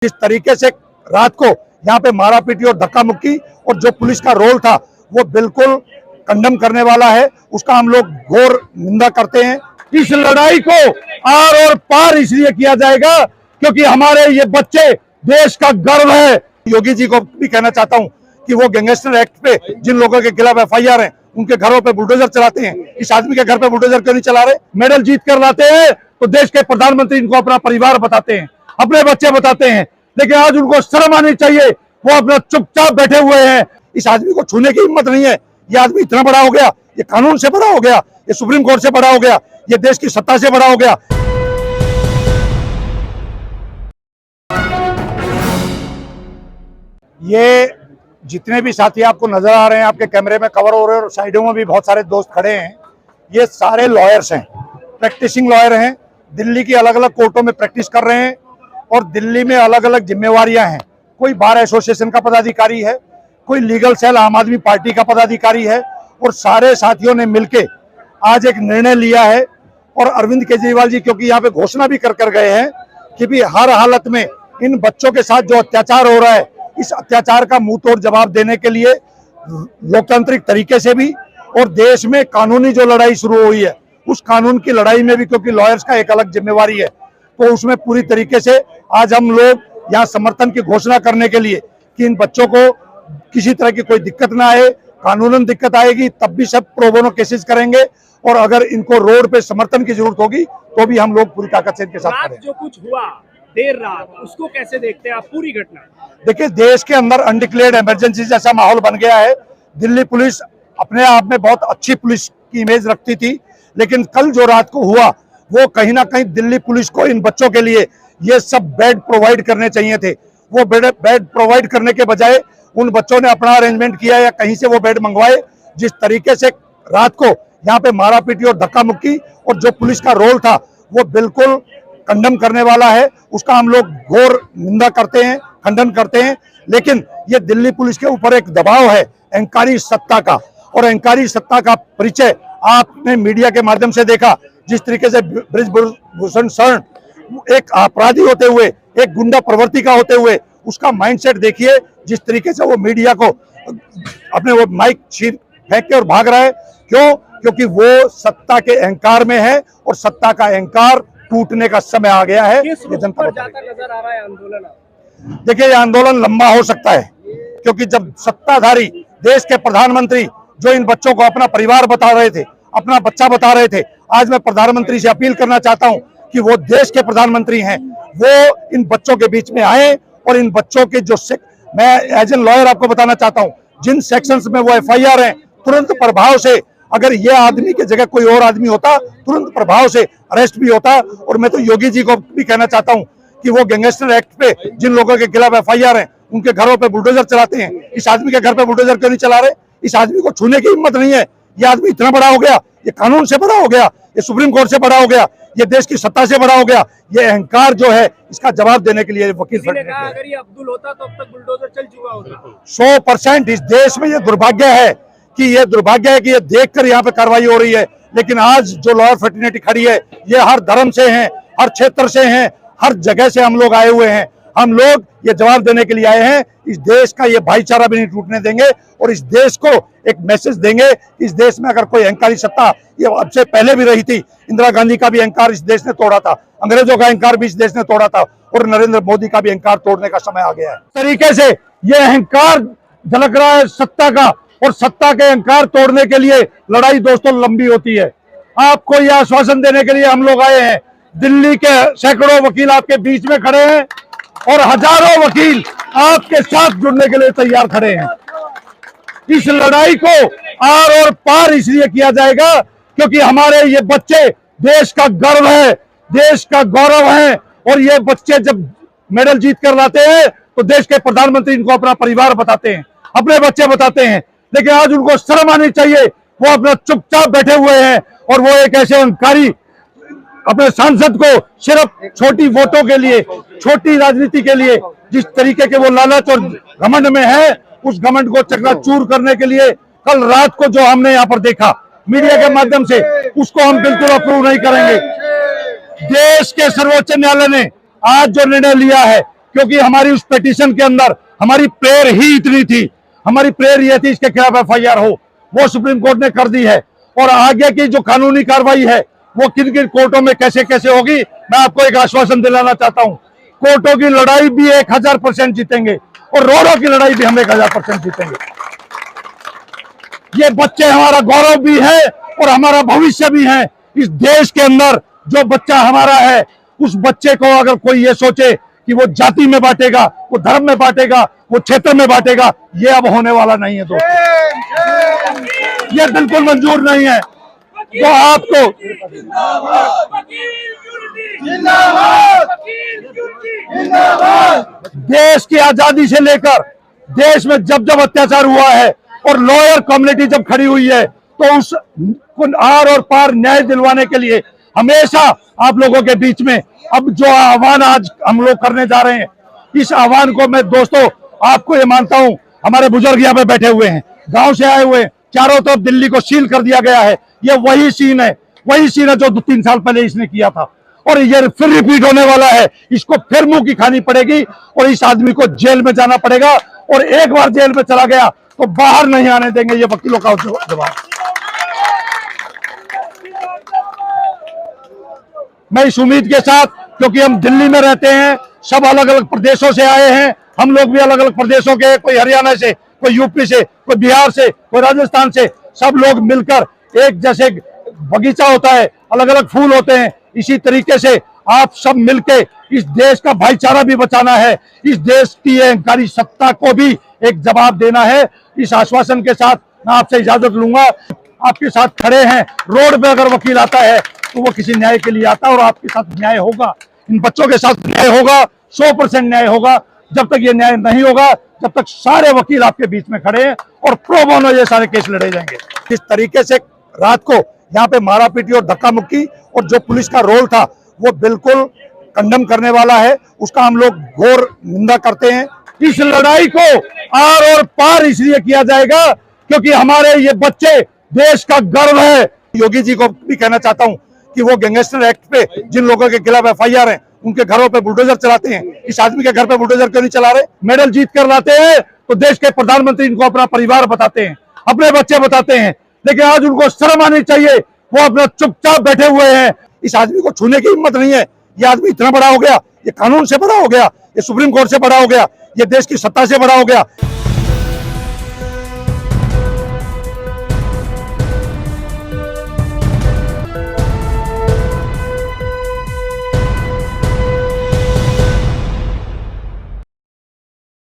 जिस तरीके से रात को यहाँ पे मारा पीटी और धक्का मुक्की और जो पुलिस का रोल था वो बिल्कुल कंडम करने वाला है, उसका हम लोग घोर निंदा करते हैं। इस लड़ाई को आर और पार इसलिए किया जाएगा क्योंकि हमारे ये बच्चे देश का गर्व है। योगी जी को भी कहना चाहता हूँ कि वो गैंगस्टर एक्ट पे जिन लोगों के खिलाफ एफआईआर है उनके घरों पे बुलडोजर चलाते हैं, इस आदमी के घर पे बुलडोजर क्यों नहीं चला रहे? मेडल जीत कर लाते हैं तो देश के प्रधानमंत्री इनको अपना परिवार बताते हैं, अपने बच्चे बताते हैं, लेकिन आज उनको शर्म आनी चाहिए। वो अपना चुपचाप बैठे हुए हैं। इस आदमी को छूने की हिम्मत नहीं है। ये आदमी इतना बड़ा हो गया, ये कानून से बड़ा हो गया, ये सुप्रीम कोर्ट से बड़ा हो गया, ये देश की सत्ता से बड़ा हो गया। ये जितने भी साथी आपको नजर आ रहे हैं, आपके कैमरे में कवर हो रहे हैं और साइडों में भी बहुत सारे दोस्त खड़े हैं, ये सारे लॉयर्स हैं, प्रैक्टिसिंग लॉयर हैं, दिल्ली की अलग अलग कोर्टों में प्रैक्टिस कर रहे हैं और दिल्ली में अलग अलग जिम्मेवारियां हैं। कोई बार एसोसिएशन का पदाधिकारी है, कोई लीगल सेल आम आदमी पार्टी का पदाधिकारी है और सारे साथियों ने मिलकर आज एक निर्णय लिया है। और अरविंद केजरीवाल जी क्योंकि यहाँ पे घोषणा भी कर गए हैं कि भी हर हालत में इन बच्चों के साथ जो अत्याचार हो रहा है, इस अत्याचार का मुंह तोड़ जवाब देने के लिए लोकतांत्रिक तरीके से भी और देश में कानूनी जो लड़ाई शुरू हुई है उस कानून की लड़ाई में भी, क्योंकि लॉयर्स का एक अलग जिम्मेवारी है, तो उसमें पूरी तरीके से आज हम लोग यहाँ समर्थन की घोषणा करने के लिए कि इन बच्चों को किसी तरह की कोई दिक्कत ना आए। कानूनन दिक्कत आएगी तब भी सब प्रो बोनो केसेस करेंगे और अगर इनको रोड पे समर्थन की जरूरत होगी तो भी हम लोग पूरी ताकत से इनके साथ करेंगे। जो कुछ हुआ देर रात, उसको कैसे देखते हैं आप पूरी घटना? देखिए, देश के अंदर अनडिक्लेयर्ड इमरजेंसी जैसा माहौल बन गया है। दिल्ली पुलिस अपने आप में बहुत अच्छी पुलिस की इमेज रखती थी, लेकिन कल जो रात को हुआ वो कहीं ना कहीं दिल्ली पुलिस को इन बच्चों के लिए ये सब बेड प्रोवाइड करने चाहिए थे। वो बेड प्रोवाइड करने के बजाय उन बच्चों ने अपना अरेंजमेंट किया या कहीं से वो बेड मंगवाए। जिस तरीके से रात को यहाँ पे मारा पीटी और धक्का मुक्की और जो पुलिस का रोल था वो बिल्कुल कंडम करने वाला है, उसका हम लोग घोर निंदा करते हैं, खंडन करते हैं। लेकिन ये दिल्ली पुलिस के ऊपर एक दबाव है अहंकारी सत्ता का, और अहंकारी सत्ता का परिचय आपने मीडिया के माध्यम से देखा। जिस तरीके से बृजभूषण शरण एक अपराधी होते हुए, एक गुंडा प्रवृत्ति का होते हुए, उसका माइंडसेट देखिए। जिस तरीके से वो मीडिया को अपने वो माइक छीन फेंक के और भाग रहा है, क्यों? क्योंकि वो सत्ता के अहंकार में है और सत्ता का अहंकार टूटने का समय आ गया है। ये जनता को नजर आ रहा है आंदोलन। देखिए, ये आंदोलन लंबा हो सकता है क्योंकि जब सत्ताधारी देश के प्रधानमंत्री जो इन बच्चों को अपना परिवार बता रहे थे, अपना बच्चा बता रहे थे, आज मैं प्रधानमंत्री से अपील करना चाहता हूं कि वो देश के प्रधानमंत्री हैं, वो इन बच्चों के बीच में आए और इन बच्चों के जो मैं एज एन लॉयर आपको बताना चाहता हूं, जिन सेक्शंस में वो एफआईआर हैं, तुरंत प्रभाव से अगर ये आदमी की जगह कोई और आदमी होता तुरंत प्रभाव से अरेस्ट भी होता। और मैं तो योगी जी को भी कहना चाहता हूं कि वो गैंगस्टर एक्ट पे जिन लोगों के खिलाफ एफआईआर है उनके घरों पे बुलडोजर चलाते हैं, इस आदमी के घर पे बुलडोजर क्यों नहीं चला रहे? इस आदमी को छूने की हिम्मत नहीं है। ये आदमी इतना बड़ा हो गया, ये कानून से बड़ा हो गया, ये सुप्रीम कोर्ट से बड़ा हो गया, ये देश की सत्ता से बड़ा हो गया। ये अहंकार जो है इसका जवाब देने के लिए वकील अगर ये अब्दुल होता तो अब तक बुलडोजर चल चुका होता। 100% इस देश में ये दुर्भाग्य है कि ये देखकर यहाँ पे कार्रवाई हो रही है। लेकिन आज जो लॉयर फ्रेटर्निटी खड़ी है ये हर धर्म से हैं, हर क्षेत्र से हैं, हर जगह से हम लोग आए हुए हैं। हम लोग ये जवाब देने के लिए आए हैं। इस देश का ये भाईचारा भी नहीं टूटने देंगे और इस देश को एक मैसेज देंगे। इस देश में अगर कोई अहंकारी सत्ता, ये अब से पहले भी रही थी, इंदिरा गांधी का भी अहंकार इस देश ने तोड़ा था, अंग्रेजों का अहंकार भी इस देश ने तोड़ा था और नरेंद्र मोदी का भी अहंकार तोड़ने का समय आ गया है। इस तरीके से ये अहंकार झलक रहा है सत्ता का, और सत्ता के अहंकार तोड़ने के लिए लड़ाई दोस्तों लंबी होती है। आपको यह आश्वासन देने के लिए हम लोग आए हैं। दिल्ली के सैकड़ों वकील आपके बीच में खड़े हैं और हजारों वकील आपके साथ जुड़ने के लिए तैयार खड़े हैं। इस लड़ाई को आर और पार इसलिए किया जाएगा क्योंकि हमारे ये बच्चे देश का गर्व है, देश का गौरव है, और ये बच्चे जब मेडल जीत कर लाते हैं तो देश के प्रधानमंत्री इनको अपना परिवार बताते हैं, अपने बच्चे बताते हैं। लेकिन आज उनको शर्म आनी चाहिए। वो अपना चुपचाप बैठे हुए हैं और वो एक ऐसे अहंकारी अपने सांसद को सिर्फ छोटी वोटों के लिए, छोटी राजनीति के लिए, जिस तरीके के वो लालच और घमंड में है, उस घमंड को चकनाचूर करने के लिए कल रात को जो हमने यहाँ पर देखा मीडिया के माध्यम से, उसको हम बिल्कुल अप्रूव नहीं करेंगे। देश के सर्वोच्च न्यायालय ने आज जो निर्णय लिया है क्योंकि हमारी उस पिटीशन के अंदर हमारी प्रेयर ही इतनी थी, हमारी प्रेयर ये थी इसके खिलाफ FIR हो, वो सुप्रीम कोर्ट ने कर दी है। और आगे की जो कानूनी कार्रवाई है वो किन किन कोर्टों में कैसे कैसे होगी, मैं आपको एक आश्वासन दिलाना चाहता हूं, कोर्टों की लड़ाई भी 1000% जीतेंगे और रोडों की लड़ाई भी हम 1000% जीतेंगे। ये बच्चे हमारा गौरव भी है और हमारा भविष्य भी है। इस देश के अंदर जो बच्चा हमारा है, उस बच्चे को अगर कोई ये सोचे कि वो जाति में बांटेगा, वो धर्म में बांटेगा, वो क्षेत्र में बांटेगा, ये अब होने वाला नहीं है दोस्तों, ये बिल्कुल मंजूर नहीं है। तो आपको देश की आजादी से लेकर देश में जब जब अत्याचार हुआ है और लॉयर कम्युनिटी जब खड़ी हुई है, तो उस आर और पार न्याय दिलवाने के लिए हमेशा आप लोगों के बीच में अब जो आह्वान आज हम लोग करने जा रहे हैं, इस आह्वान को मैं दोस्तों आपको ये मानता हूं, हमारे बुजुर्ग यहाँ पे बैठे हुए हैं, गांव से आए हुए, चारों तरफ दिल्ली को सील कर दिया गया है। ये वही सीन है जो 2-3 साल पहले इसने किया था और ये फिर रिपीट होने वाला है। इसको फिर मुंह की खानी पड़ेगी और इस आदमी को जेल में जाना पड़ेगा और एक बार जेल में चला गया तो बाहर नहीं आने देंगे, ये वकीलों का जवाब। मैं इस उम्मीद के साथ, क्योंकि हम दिल्ली में रहते हैं, सब अलग अलग प्रदेशों से आए हैं, हम लोग भी अलग अलग प्रदेशों के, कोई हरियाणा से, कोई यूपी से, कोई बिहार से, कोई राजस्थान से, सब लोग मिलकर एक जैसे बगीचा होता है, अलग अलग फूल होते हैं, इसी तरीके से आप सब मिलके इस देश का भाईचारा भी बचाना है, इस देश की अहंकारी सत्ता को भी एक जवाब देना है। इस आश्वासन के साथ मैं आपसे इजाजत लूंगा। आपके साथ खड़े हैं, रोड पे अगर वकील आता है तो वो किसी न्याय के लिए आता है और आपके साथ न्याय होगा, इन बच्चों के साथ न्याय होगा, 100% न्याय होगा। जब तक ये न्याय नहीं होगा, जब तक सारे वकील आपके बीच में खड़े हैं और प्रो बोनो ये सारे केस लड़े जाएंगे। इस तरीके से रात को यहाँ पे मारा पीटी और धक्का मुक्की और जो पुलिस का रोल था वो बिल्कुल कंडम करने वाला है, उसका हम लोग घोर निंदा करते हैं। इस लड़ाई को आर और पार इसलिए किया जाएगा क्योंकि हमारे ये बच्चे देश का गर्व है। योगी जी को भी कहना चाहता हूं कि वो गैंगस्टर एक्ट पे जिन लोगों के खिलाफ FIR है, उनके घरों पे बुलडोजर चलाते हैं, इस आदमी के घर पे बुलडोजर क्यों नहीं चला रहे? मेडल जीत कर लाते हैं तो देश के प्रधानमंत्री इनको अपना परिवार बताते हैं, अपने बच्चे बताते हैं, लेकिन आज उनको शर्म आनी चाहिए, वो अपना चुपचाप बैठे हुए हैं। इस आदमी को छूने की हिम्मत नहीं है। ये आदमी इतना बड़ा हो गया, ये कानून से बड़ा हो गया, ये सुप्रीम कोर्ट से बड़ा हो गया, ये देश की सत्ता से बड़ा हो गया।